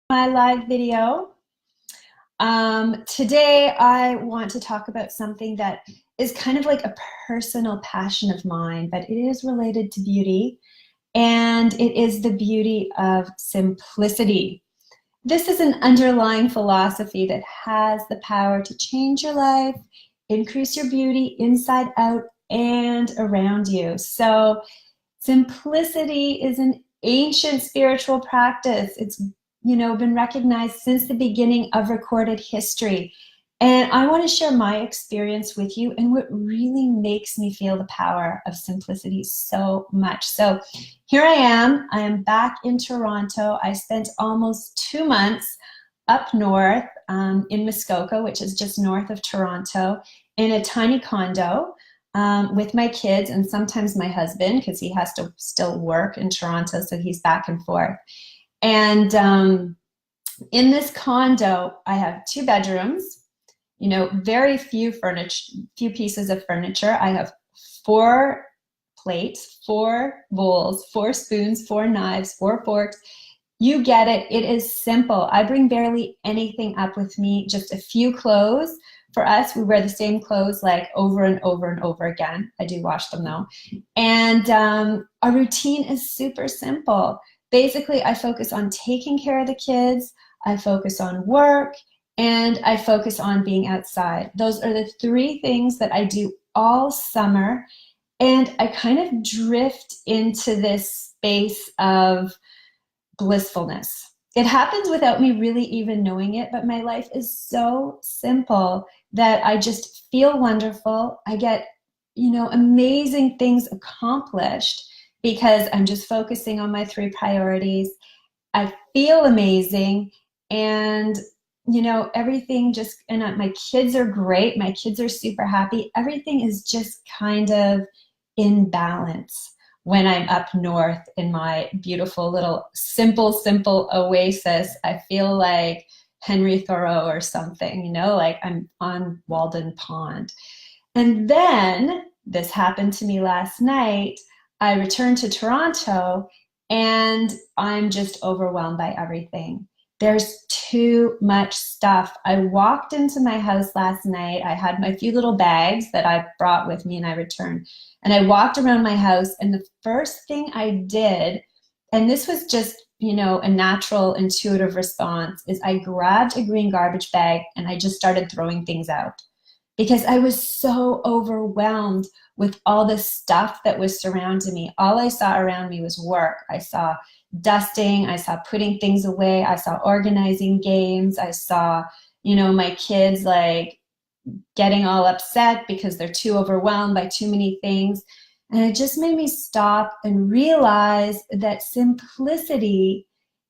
My live video. Today I want to talk about something that is kind of like a personal passion of mine, but it is related to beauty, and it is the beauty of simplicity. This is an underlying philosophy that has the power to change your life, increase your beauty inside out and around you. So simplicity is an ancient spiritual practice. It's been recognized since the beginning of recorded history. And I want to share my experience with you and what really makes me feel the power of simplicity so much. So here I am. I am back in Toronto. I spent almost 2 months up north in Muskoka, which is just north of Toronto, in a tiny condo with my kids and sometimes my husband, because he has to still work in Toronto, so he's back and forth. And in this condo, I have 2 bedrooms, very few pieces of furniture. I have 4 plates, 4 bowls, 4 spoons, 4 knives, 4 forks. You get it. It is simple. I bring barely anything up with me, just a few clothes. For us, we wear the same clothes like over and over and over again. I do wash them though. And our routine is super simple. Basically, I focus on taking care of the kids, I focus on work, and I focus on being outside. Those are the 3 things that I do all summer. And I kind of drift into this space of blissfulness. It happens without me really even knowing it, but my life is so simple that I just feel wonderful. I get, amazing things accomplished because I'm just focusing on my 3 priorities. I feel amazing, and everything just, and my kids are great. My kids are super happy. Everything is just kind of in balance when I'm up north in my beautiful little simple oasis. I feel like Henry Thoreau or something, like I'm on Walden Pond. And then this happened to me last night. I returned to Toronto and I'm just overwhelmed by everything. There's too much stuff. I walked into my house last night. I had my few little bags that I brought with me and I returned. And I walked around my house, and the first thing I did, and this was just, a natural, intuitive response, is I grabbed a green garbage bag and I just started throwing things out because I was so overwhelmed with all the stuff that was surrounding me. All I saw around me was work. I saw dusting, I saw putting things away, I saw organizing games, I saw, my kids like getting all upset because they're too overwhelmed by too many things. And it just made me stop and realize that simplicity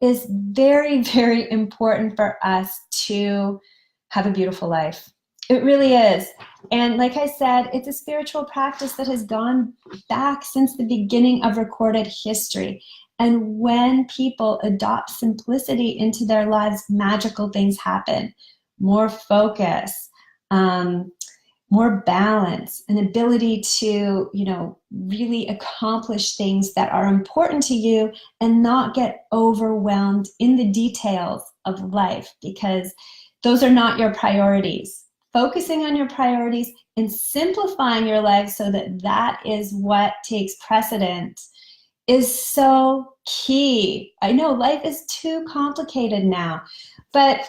is very, very important for us to have a beautiful life. It really is. And like I said, it's a spiritual practice that has gone back since the beginning of recorded history. And when people adopt simplicity into their lives, magical things happen. More focus, more balance, an ability to, really accomplish things that are important to you and not get overwhelmed in the details of life, because those are not your priorities. Focusing on your priorities and simplifying your life so that that is what takes precedent is so key. I know life is too complicated now, but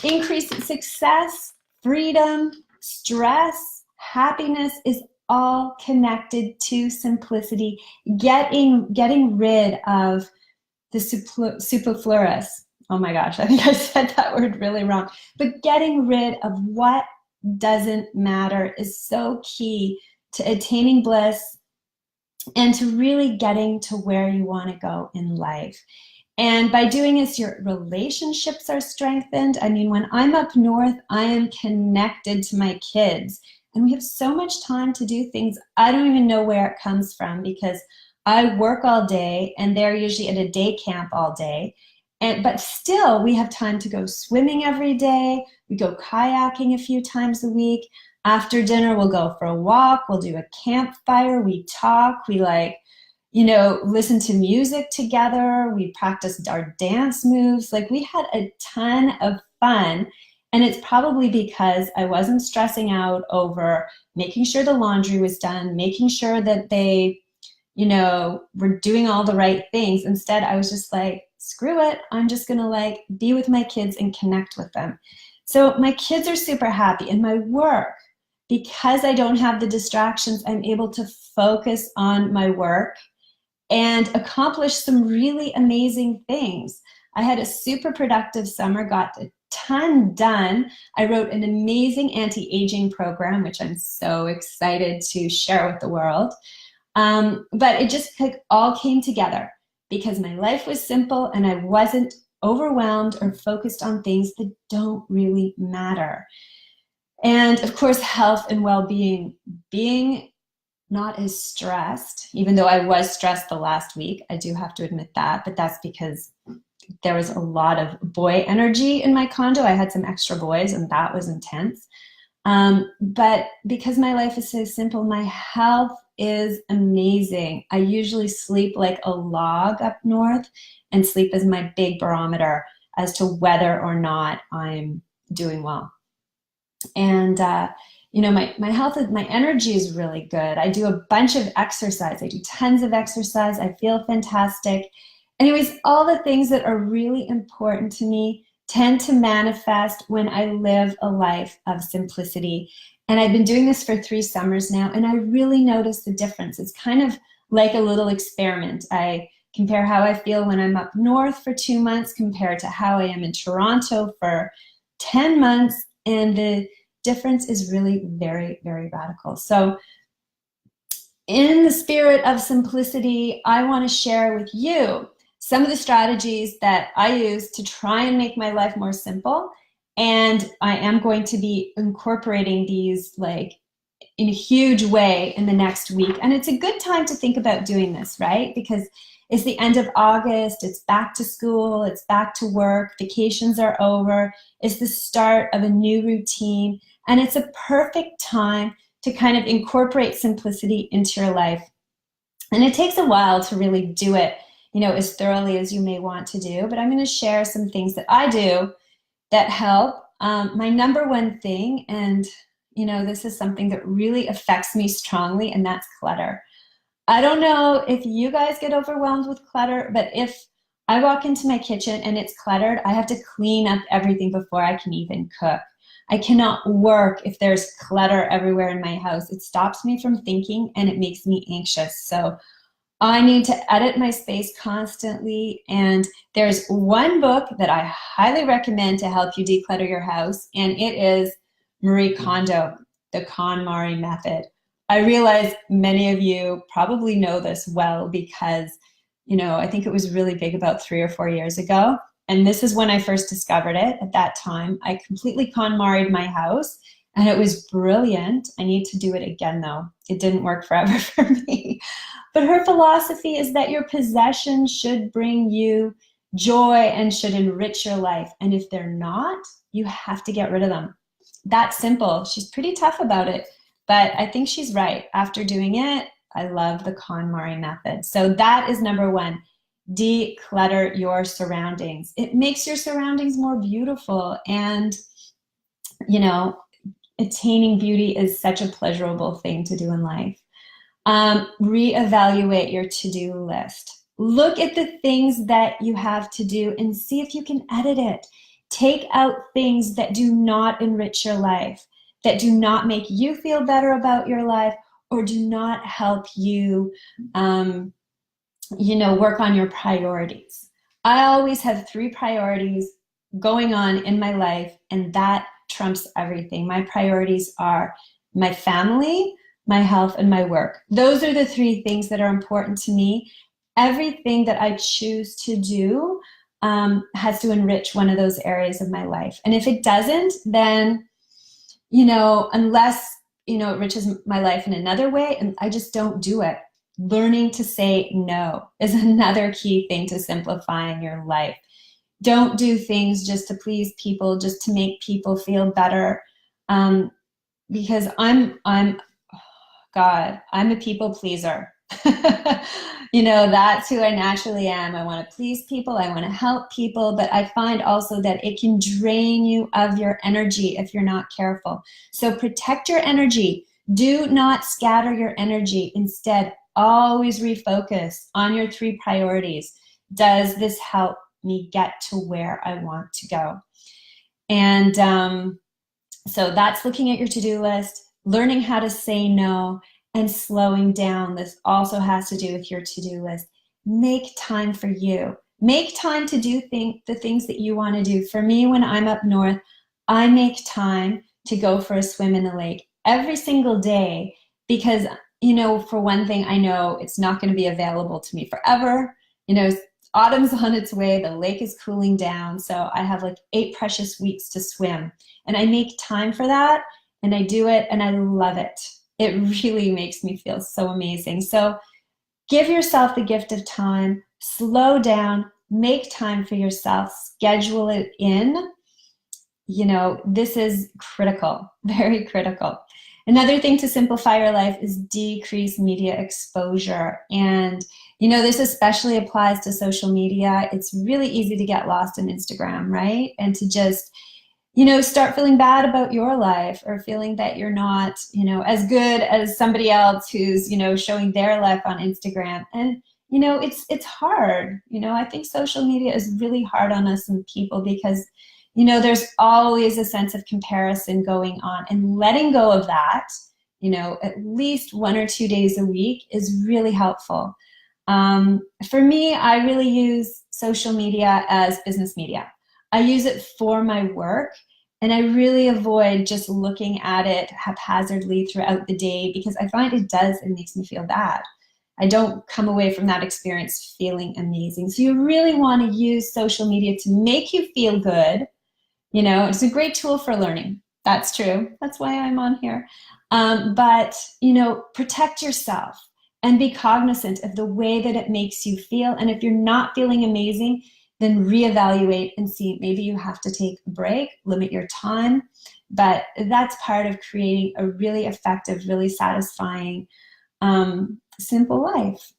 increased success, freedom, stress, happiness is all connected to simplicity, getting rid of the superfluous. Oh my gosh, I think I said that word really wrong. But getting rid of what doesn't matter is so key to attaining bliss and to really getting to where you want to go in life. And by doing this, your relationships are strengthened. I mean, when I'm up north, I am connected to my kids. And we have so much time to do things. I don't even know where it comes from because I work all day and they're usually at a day camp all day. But still, we have time to go swimming every day. We go kayaking a few times a week. After dinner, we'll go for a walk. We'll do a campfire. We talk. We listen to music together. We practiced our dance moves. Like, we had a ton of fun. And it's probably because I wasn't stressing out over making sure the laundry was done, making sure that they, were doing all the right things. Instead, I was just like, screw it. I'm just going to like be with my kids and connect with them. So my kids are super happy, and my work, because I don't have the distractions, I'm able to focus on my work and accomplish some really amazing things. I had a super productive summer, got a ton done. I wrote an amazing anti-aging program, which I'm so excited to share with the world. But it just like all came together because my life was simple and I wasn't overwhelmed or focused on things that don't really matter. And of course, health and well-being, being not as stressed, even though I was stressed the last week. I do have to admit that, but that's because there was a lot of boy energy in my condo. I had some extra boys and that was intense. But because my life is so simple, my health is amazing. I usually sleep like a log up north, and sleep is my big barometer as to whether or not I'm doing well. And my health, my energy is really good. I do a bunch of exercise. I do tons of exercise. I feel fantastic. Anyways, all the things that are really important to me tend to manifest when I live a life of simplicity. And I've been doing this for 3 summers now, and I really notice the difference. It's kind of like a little experiment. I compare how I feel when I'm up north for 2 months compared to how I am in Toronto for 10 months. And the difference is really very, very radical. So in the spirit of simplicity, I want to share with you some of the strategies that I use to try and make my life more simple. And I am going to be incorporating these like in a huge way in the next week. And it's a good time to think about doing this, right? Because it's the end of August, it's back to school, it's back to work, vacations are over, it's the start of a new routine, and it's a perfect time to kind of incorporate simplicity into your life. And it takes a while to really do it, as thoroughly as you may want to do, but I'm going to share some things that I do that help. My number one thing, and this is something that really affects me strongly, and that's clutter. I don't know if you guys get overwhelmed with clutter, but if I walk into my kitchen and it's cluttered, I have to clean up everything before I can even cook. I cannot work if there's clutter everywhere in my house. It stops me from thinking and it makes me anxious. So I need to edit my space constantly. And there's one book that I highly recommend to help you declutter your house, and it is Marie Kondo, The KonMari Method. I realize many of you probably know this well because, I think it was really big about 3 or 4 years ago. And this is when I first discovered it. At that time, I completely KonMari'd my house, and it was brilliant. I need to do it again, though. It didn't work forever for me. But her philosophy is that your possessions should bring you joy and should enrich your life. And if they're not, you have to get rid of them. That's simple. She's pretty tough about it, but I think she's right. After doing it, I love the KonMari method. So that is number 1. Declutter your surroundings. It makes your surroundings more beautiful, and attaining beauty is such a pleasurable thing to do in life. Reevaluate your to-do list. Look at the things that you have to do and see if you can edit it. Take out things that do not enrich your life, that do not make you feel better about your life, or do not help you work on your priorities. I always have 3 priorities going on in my life, and that trumps everything. My priorities are my family, my health, and my work. Those are the 3 things that are important to me. Everything that I choose to do has to enrich one of those areas of my life. And if it doesn't, then, unless, it enriches my life in another way, and I just don't do it. Learning to say no is another key thing to simplifying your life. Don't do things just to please people, just to make people feel better. Because I'm a people pleaser. You know, that's who I naturally am. I want to please people. I want to help people. But I find also that it can drain you of your energy if you're not careful. So protect your energy. Do not scatter your energy. Instead, always refocus on your 3 priorities. Does this help me get to where I want to go? And so that's looking at your to-do list, learning how to say no, and slowing down. This also has to do with your to-do list. Make time for you. Make time to do the things that you want to do. For me, when I'm up north, I make time to go for a swim in the lake every single day because, you know, for one thing, I know it's not going to be available to me forever. You know, autumn's on its way, the lake is cooling down, so I have like 8 precious weeks to swim. And I make time for that, and I do it, and I love it. It really makes me feel so amazing. So give yourself the gift of time, slow down, make time for yourself, schedule it in. You know, this is critical, very critical. Another thing to simplify your life is decrease media exposure. And, you know, this especially applies to social media. It's really easy to get lost in Instagram, right? And to just, you know, start feeling bad about your life or feeling that you're not, you know, as good as somebody else who's, you know, showing their life on Instagram. And, you know, it's hard. You know, I think social media is really hard on us and people because, you know, there's always a sense of comparison going on, and letting go of that, you know, at least 1 or 2 days a week is really helpful. For me, I really use social media as business media. I use it for my work, and I really avoid just looking at it haphazardly throughout the day because I find it makes me feel bad. I don't come away from that experience feeling amazing. So you really want to use social media to make you feel good. You know, it's a great tool for learning. That's true. That's why I'm on here. But, you know, protect yourself and be cognizant of the way that it makes you feel. And if you're not feeling amazing, then reevaluate and see, maybe you have to take a break, limit your time. But that's part of creating a really effective, really satisfying, simple life.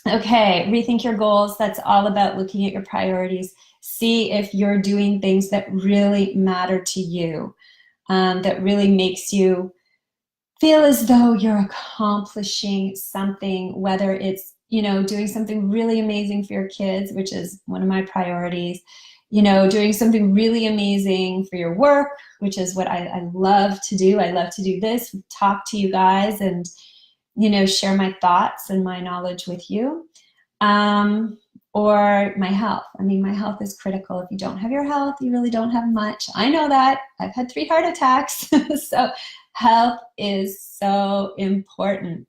Okay, rethink your goals. That's all about looking at your priorities. See if you're doing things that really matter to you, that really makes you feel as though you're accomplishing something, whether it's, you know, doing something really amazing for your kids, which is one of my priorities, you know, doing something really amazing for your work, which is what I love to do. I love to do this, talk to you guys and, you know, share my thoughts and my knowledge with you. Or my health. I mean, my health is critical. If you don't have your health, you really don't have much. I know that. I've had 3 heart attacks. So health is so important.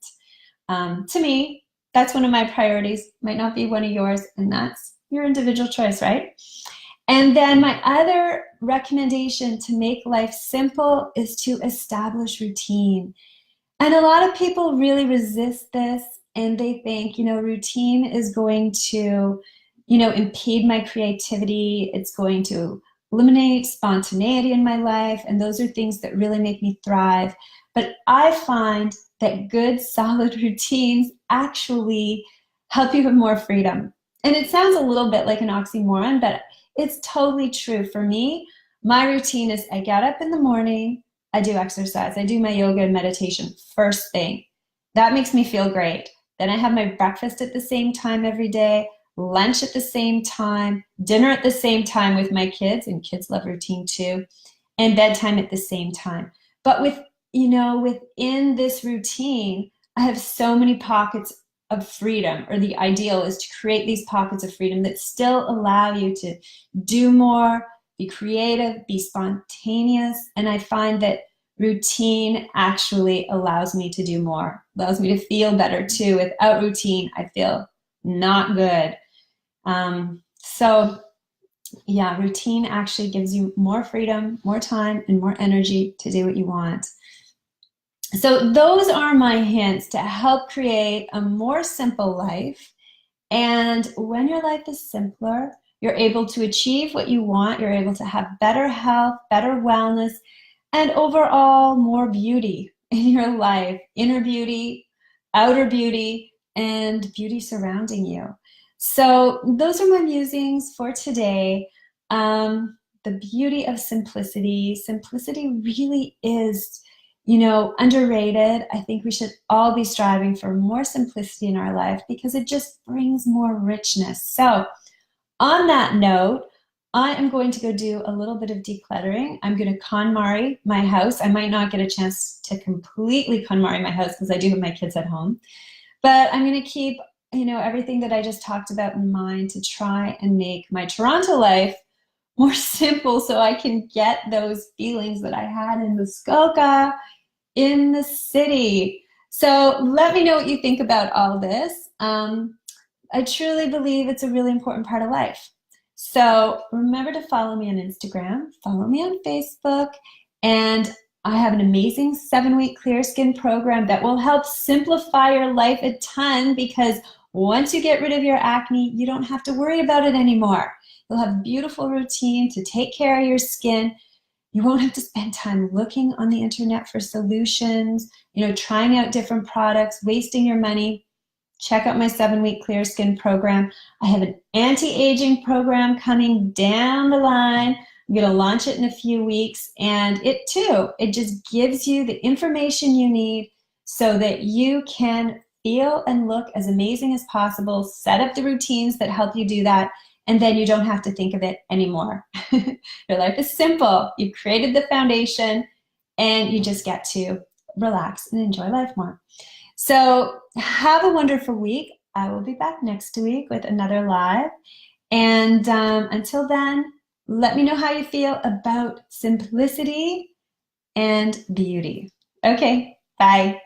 To me, that's one of my priorities. Might not be one of yours, and that's your individual choice, right? And then my other recommendation to make life simple is to establish routine. And a lot of people really resist this, and they think, you know, routine is going to, you know, impede my creativity. It's going to eliminate spontaneity in my life. And those are things that really make me thrive. But I find that good, solid routines actually help you have more freedom. And it sounds a little bit like an oxymoron, but it's totally true. For me, my routine is I get up in the morning, I do exercise, I do my yoga and meditation first thing. That makes me feel great. Then I have my breakfast at the same time every day, lunch at the same time, dinner at the same time with my kids, and kids love routine too, and bedtime at the same time. But within this routine, I have so many pockets of freedom, or the ideal is to create these pockets of freedom that still allow you to do more, be creative, be spontaneous. And I find that routine actually allows me to do more, allows me to feel better too. Without routine, I feel not good. So yeah, routine actually gives you more freedom, more time, and more energy to do what you want. So those are my hints to help create a more simple life. And when your life is simpler, you're able to achieve what you want. You're able to have better health, better wellness, and overall more beauty in your life. Inner beauty, outer beauty, and beauty surrounding you. So those are my musings for today. The beauty of simplicity. Simplicity really is, underrated. I think we should all be striving for more simplicity in our life because it just brings more richness. So on that note, I am going to go do a little bit of decluttering. I'm going to KonMari my house. I might not get a chance to completely KonMari my house because I do have my kids at home, but I'm going to keep, everything that I just talked about in mind to try and make my Toronto life more simple so I can get those feelings that I had in Muskoka in the city. So let me know what you think about all this. I truly believe it's a really important part of life. So remember to follow me on Instagram, follow me on Facebook, and I have an amazing 7-week clear skin program that will help simplify your life a ton because once you get rid of your acne, you don't have to worry about it anymore. You'll have a beautiful routine to take care of your skin. You won't have to spend time looking on the internet for solutions, trying out different products, wasting your money. Check out my 7-week clear skin program. I have an anti-aging program coming down the line. I'm going to launch it in a few weeks. And it just gives you the information you need so that you can feel and look as amazing as possible, set up the routines that help you do that, and then you don't have to think of it anymore. Your life is simple. You've created the foundation, and you just get to relax and enjoy life more. So have a wonderful week. I will be back next week with another live. And until then, let me know how you feel about simplicity and beauty. Okay, bye.